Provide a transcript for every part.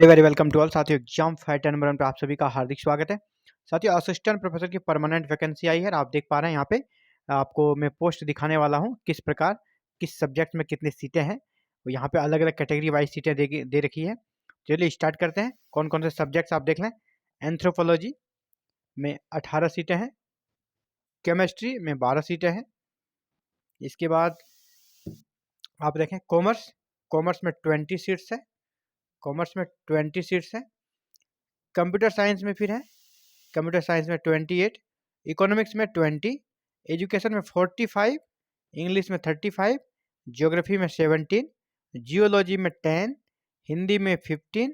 Very welcome to all साथियों। Exam fighter number 1 पे आप सभी का हार्दिक स्वागत है। साथियों, असिस्टेंट प्रोफेसर की परमानेंट वैकेंसी आई है और आप देख पा रहे हैं यहाँ पे आपको मैं पोस्ट दिखाने वाला हूँ किस प्रकार किस सब्जेक्ट में कितनी सीटें हैं। तो यहाँ पे अलग अलग कैटेगरी वाइज सीटें दे रखी है। चलिए स्टार्ट करते हैं। कौन कौन से सब्जेक्ट्स आप देख लें। एंथ्रोपोलॉजी में 18 सीटें हैं, केमिस्ट्री में 12 सीटें हैं। इसके बाद आप देखें कॉमर्स, कॉमर्स में 20 सीट्स है, कॉमर्स में 20 सीट्स हैं। कंप्यूटर साइंस में फिर है, कंप्यूटर साइंस में 28, इकोनॉमिक्स में 20, एजुकेशन में 45, इंग्लिश में 35, ज्योग्राफी में 17, जियोलॉजी में 10, हिंदी में 15,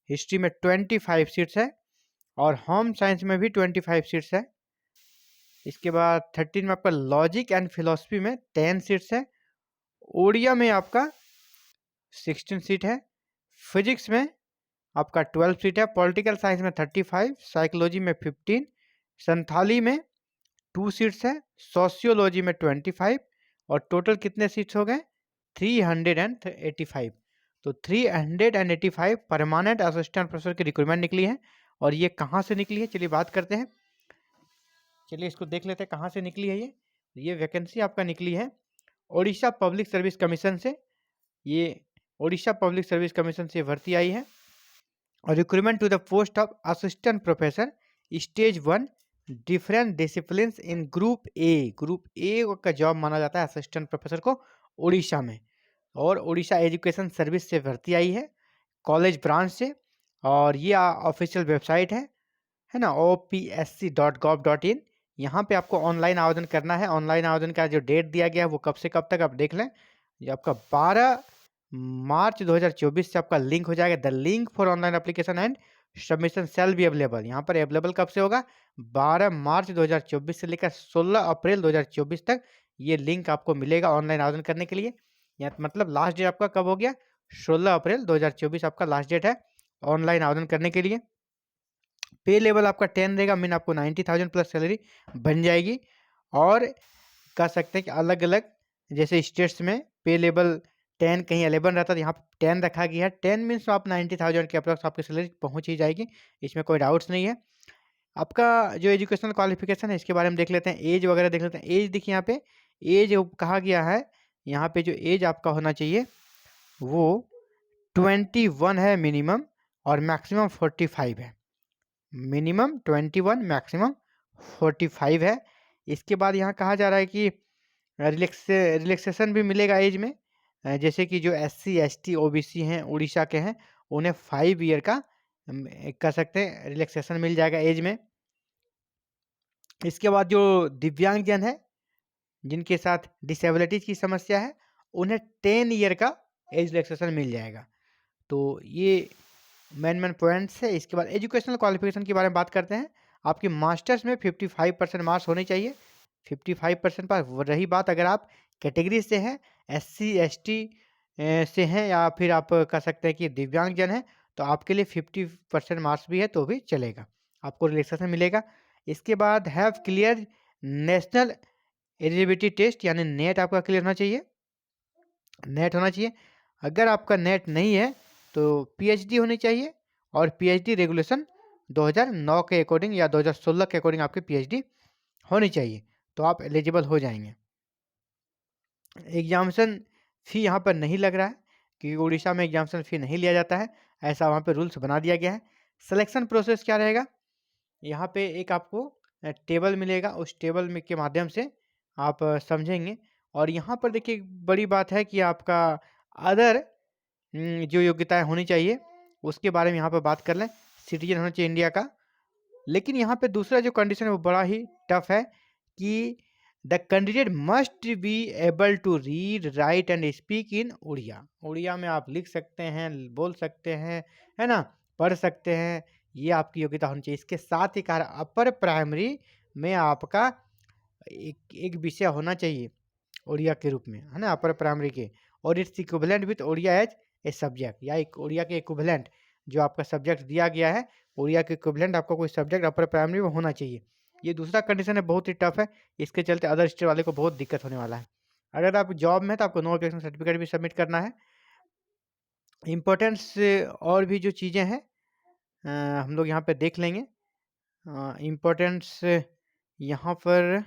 हिस्ट्री में 25 सीट्स है और होम साइंस में भी 25 सीट्स है। इसके बाद 13 में आपका लॉजिक एंड फिलोसफी में 10 सीट्स है। ओडिया में आपका 16 सीट है। फिजिक्स में आपका 12 सीट है। पॉलिटिकल साइंस में 35, साइकोलॉजी में 15, संथाली में 2 सीट्स है, सोशियोलॉजी में 25 और टोटल कितने सीट्स हो गए 385। तो 385 परमानेंट असिस्टेंट प्रोफेसर की रिक्रूटमेंट निकली है। और ये कहाँ से निकली है चलिए बात करते हैं। चलिए इसको देख लेते हैं कहाँ से निकली है। ये वैकेंसी आपका निकली है ओडिशा पब्लिक सर्विस कमीशन से। ये ओडिशा पब्लिक सर्विस कमीशन से भर्ती आई है। Recruitment to the post of assistant professor stage 1 different disciplines in group A का जॉब माना जाता है असिस्टेंट प्रोफेसर को उड़ीसा में। और उड़ीसा एजुकेशन सर्विस से भर्ती आई है कॉलेज ब्रांच से। और ये ऑफिशियल वेबसाइट है ना opsc.gov.in। यहाँ पे आपको ऑनलाइन आवेदन करना है। ऑनलाइन आवेदन का जो डेट दिया गया है वो कब से कब तक आप देख लें। ये आपका 12 मार्च 2024 से आपका लिंक हो जाएगा। The link for online application and submission cell भी अवेलेबल। यहाँ पर अवेलेबल कब से होगा 12 मार्च 2024 से लेकर 16 अप्रैल 2024 तक ये लिंक आपको मिलेगा ऑनलाइन आवेदन करने के लिए। या मतलब लास्ट डेट आपका कब हो गया 16 अप्रैल 2024 आपका लास्ट डेट है ऑनलाइन आवेदन करने के लिए। पे लेवल आपका 10 रहेगा, मीन आपको 90,000 प्लस सैलरी बन जाएगी। और कह सकते हैं कि अलग अलग जैसे स्टेट्स में पे लेवल 10 कहीं 11 रहता है, यहाँ 10 रखा गया है। 10 मीन्स आप 90,000 के अप्रॉक्स आपकी सैलरी पहुँच ही जाएगी, इसमें कोई डाउट्स नहीं है। आपका जो एजुकेशनल क्वालिफिकेशन है इसके बारे में देख लेते हैं। एज वगैरह देख लेते हैं। एज देखिए यहाँ पे एज कहा गया है, यहाँ पे जो एज आपका होना चाहिए वो 21 है मिनिमम और मैक्सिमम 45 है। मिनिमम 21, मैक्सिमम 45 है। इसके बाद यहाँ कहा जा रहा है कि रिलैक्सेशन भी मिलेगा एज में। जैसे कि जो SC ST OBC हैं उड़ीसा के हैं उन्हें 5 ईयर का कह सकते हैं रिलैक्सेशन मिल जाएगा एज में। इसके बाद जो दिव्यांगजन है जिनके साथ डिसेबिलिटीज की समस्या है उन्हें 10 ईयर का एज रिलैक्सेशन मिल जाएगा। तो ये मेन पॉइंट्स है। इसके बाद एजुकेशनल क्वालिफिकेशन के बारे में बात करते हैं। आपकी मास्टर्स में 55% मार्क्स होने चाहिए। 55% पर रही बात अगर आप कैटेगरी से हैं SC ST से हैं या फिर आप कह सकते हैं कि दिव्यांगजन है तो आपके लिए 50% मार्क्स भी है तो भी चलेगा, आपको रिलैक्सेशन मिलेगा। इसके बाद have clear national eligibility test यानी नेट आपका क्लियर होना चाहिए। नेट होना चाहिए। अगर आपका नेट नहीं है तो PhD होनी चाहिए और PhD रेगुलेशन 2009 के अकॉर्डिंग या 2016 के अकॉर्डिंग आपकी PhD होनी चाहिए तो आप एलिजिबल हो जाएंगे। एग्जामिनेशन फ़ी यहाँ पर नहीं लग रहा है क्योंकि उड़ीसा में एग्जामिनेशन फ़ी नहीं लिया जाता है, ऐसा वहाँ पे रूल्स बना दिया गया है। सिलेक्शन प्रोसेस क्या रहेगा, यहाँ पे एक आपको टेबल मिलेगा, उस टेबल में के माध्यम से आप समझेंगे। और यहाँ पर देखिए बड़ी बात है कि आपका अदर जो योग्यताएं होनी चाहिए उसके बारे में यहाँ पर बात कर लें। सिटीजन होना चाहिए इंडिया का। लेकिन यहाँ पे दूसरा जो कंडीशन है वो बड़ा ही टफ है कि the candidate must be able to read write and speak in Odia. Odia में आप लिख सकते हैं, बोल सकते हैं, है ना, पढ़ सकते हैं, ये आपकी योग्यता होनी चाहिए। इसके साथ ही कहा अपर प्राइमरी में आपका एक विषय होना चाहिए उड़िया के रूप में, है ना, अपर प्राइमरी के। और it's equivalent with Odia as a subject या एक उड़िया के इक्विवेलेंट जो आपका सब्जेक्ट दिया गया है उड़िया के इक्विवेलेंट आपको कोई सब्जेक्ट अपर प्राइमरी में होना चाहिए। ये दूसरा कंडीशन है, बहुत ही टफ है। इसके चलते अदर स्टेट वाले को बहुत दिक्कत होने वाला है। अगर आप जॉब में तो आपको नो ऑब्जेक्शन सर्टिफिकेट भी सबमिट करना है। इम्पोर्टेंस और भी जो चीज़ें हैं हम लोग यहाँ पे देख लेंगे। इम्पोर्टेंस यहाँ पर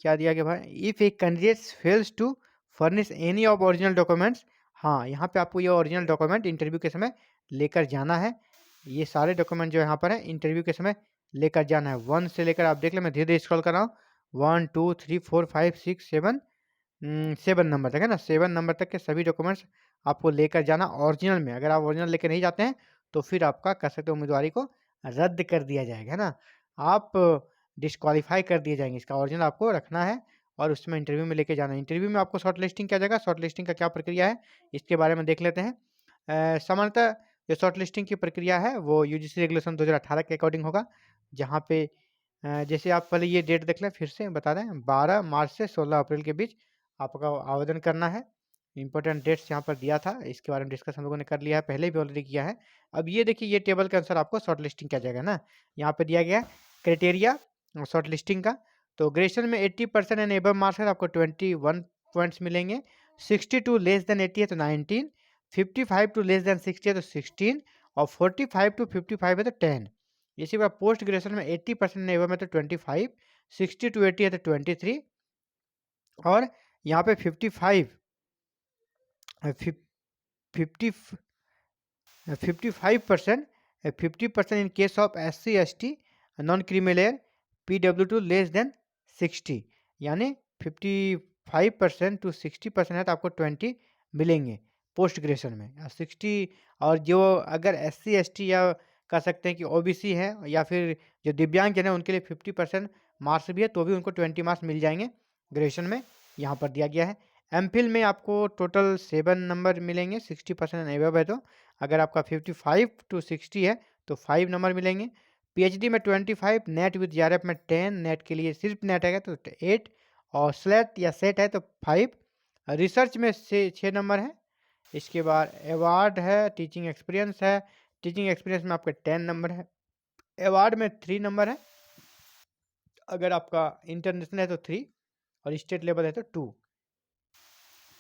क्या दिया गया भाई, if a candidate fails to furnish any of original documents, हाँ यहाँ पे आपको ये ओरिजिनल डॉक्यूमेंट इंटरव्यू के समय लेकर जाना है। ये सारे डॉक्यूमेंट जो यहाँ पर है इंटरव्यू के समय लेकर जाना है। 1 से लेकर आप देख लें, मैं धीरे धीरे स्क्रॉल कर रहा हूँ, 1 2 3 4 5 6 7 7 नंबर तक है ना, 7 नंबर तक के सभी डॉक्यूमेंट्स आपको लेकर जाना ओरिजिनल में। अगर आप ओरिजिनल लेकर नहीं जाते हैं तो फिर आपका कह सकते हो उम्मीदवारी को रद्द कर दिया जाएगा, है ना, आप डिस्क्वालीफाई कर दिए जाएंगे। इसका ओरिजिनल आपको रखना है और उसमें इंटरव्यू में लेके जाना है। इंटरव्यू में आपको शॉर्ट लिस्टिंग किया जाएगा। शॉर्ट लिस्टिंग का क्या प्रक्रिया है इसके बारे में देख लेते हैं। सामान्यतः जो शॉर्ट लिस्टिंग की प्रक्रिया है वो यूजीसी रेगुलेशन 2018 के अकॉर्डिंग होगा, जहाँ पे जैसे आप पहले ये डेट देख लें, फिर से बता दें, 12 मार्च से 16 अप्रैल के बीच आपका आवेदन करना है। इंपॉर्टेंट डेट्स यहाँ पर दिया था, इसके बारे में डिस्कस हम लोगों ने कर लिया है, पहले भी ऑलरेडी किया है। अब ये देखिए, ये टेबल के अनुसार आपको शॉर्ट लिस्टिंग किया जाएगा ना। यहाँ पे दिया गया है क्राइटेरिया शॉर्ट लिस्टिंग का। तो ग्रेजुएशन में 80% एंड एबव मार्क्स है, आपको 21 पॉइंट्स मिलेंगे। 62 लेस देन 80 है तो 19, 55 टू लेस देन 60 है तो 16, और 45 टू 55 है तो 10। इसी बार पोस्ट ग्रेजुएशन में 80% एबव में तो 25, 60 टू 80 है तो 23, और यहाँ पे 55 55% 50% in case of SC ST non creamy layer PW2 less than 60, यानी 55% टू 60% है तो आपको 20 मिलेंगे पोस्ट ग्रेजुएशन में, या 60। और जो अगर SC ST या कह सकते हैं कि OBC है या फिर जो दिव्यांग जन है उनके लिए 50% मार्क्स भी है तो भी उनको 20 मार्क्स मिल जाएंगे ग्रेजुएशन में, यहाँ पर दिया गया है। MPhil में आपको टोटल 7 नंबर मिलेंगे, 60% एबव है तो। अगर आपका 55 टू 60 है तो 5 नंबर मिलेंगे। PhD में 25, नेट विद JRF में 10, नेट के लिए सिर्फ नेट है तो 8, और स्लेट या सेट है तो 5। रिसर्च में से 6 नंबर है। इसके बाद अवार्ड है, टीचिंग एक्सपीरियंस है, टीचिंग एक्सपीरियंस में आपके 10 नंबर है, अवार्ड में 3 नंबर है, अगर आपका इंटरनेशनल है तो 3 और स्टेट लेवल है तो 2।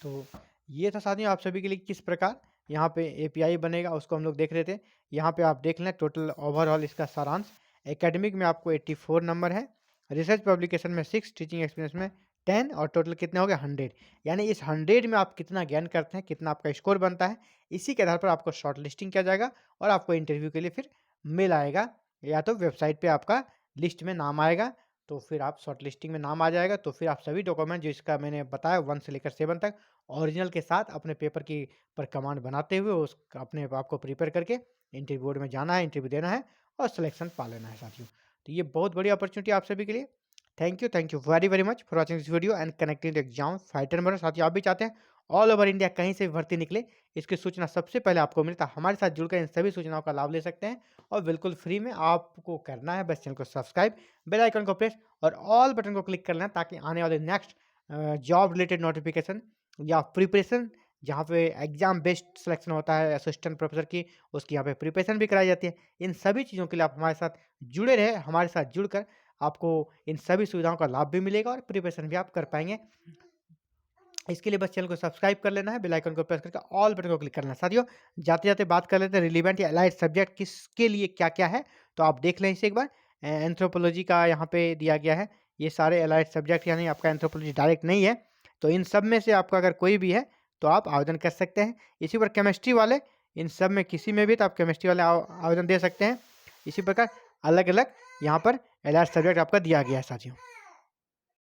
तो ये था साथियों आप सभी के लिए किस प्रकार यहाँ पे API बनेगा उसको हम लोग देख रहे थे। यहाँ पे आप देख लें टोटल ओवरऑल इसका सारांश। एकेडमिक में आपको 84 नंबर है, रिसर्च पब्लिकेशन में 6, टीचिंग एक्सपीरियंस में 10, और टोटल कितने हो गए 100। यानी इस 100 में आप कितना ज्ञान करते हैं, कितना आपका स्कोर बनता है, इसी के आधार पर आपको शॉर्ट लिस्टिंग किया जाएगा और आपको इंटरव्यू के लिए फिर मेल आएगा, या तो वेबसाइट पर आपका लिस्ट में नाम आएगा, तो फिर आप शॉर्ट लिस्टिंग में नाम आ जाएगा। तो फिर आप सभी डॉक्यूमेंट जो इसका मैंने बताया 1 से लेकर 7 तक ओरिजिनल के साथ अपने पेपर की पर कमांड बनाते हुए उस अपने आप को प्रिपेयर करके इंटरव्यू बोर्ड में जाना है, इंटरव्यू देना है और सिलेक्शन पा लेना है साथियों। तो ये बहुत बड़ी अपॉर्चुनिटी आप सभी के लिए। Thank you very very much for watching this video and connecting exam fighter number. साथियों आप भी चाहते हैं ऑल ओवर इंडिया कहीं से भी भर्ती निकले, इसकी सूचना सबसे पहले आपको मिलता, हमारे साथ जुड़कर इन सभी सूचनाओं का लाभ ले सकते हैं और बिल्कुल फ्री में। आपको करना है बस चैनल को सब्सक्राइब, बेल आइकन को प्रेस और ऑल बटन को क्लिक करना, ताकि आने वाले नेक्स्ट जॉब रिलेटेड नोटिफिकेशन या प्रिपरेशन, जहाँ पे एग्जाम बेस्ड सिलेक्शन होता है असिस्टेंट प्रोफेसर की, उसकी यहाँ पे प्रिपरेशन भी कराई जाती है। इन सभी चीज़ों के लिए आप हमारे साथ जुड़े रहे, हमारे साथ जुड़कर आपको इन सभी सुविधाओं का लाभ भी मिलेगा और प्रिपरेशन भी आप कर पाएंगे। इसके लिए बस चैनल को सब्सक्राइब कर लेना है, बेल आइकन को प्रेस करके ऑल बटन को क्लिक करना है। साथियों जाते जाते बात कर लेते हैं रिलीवेंट या अलाइड सब्जेक्ट किसके लिए क्या क्या है, तो आप देख लें इसे एक बार। एंथ्रोपोलॉजी का यहाँ पे दिया गया है, ये सारे अलाइड सब्जेक्ट, यानी आपका एंथ्रोपोलॉजी डायरेक्ट नहीं है तो इन सब में से आपका अगर कोई भी है तो आप आवेदन कर सकते हैं। इसी पर केमिस्ट्री वाले, इन सब में किसी में भी तो आप केमिस्ट्री वाले आवेदन दे सकते हैं। इसी प्रकार अलग अलग यहाँ पर अलाइड सब्जेक्ट आपका दिया गया है साथियों।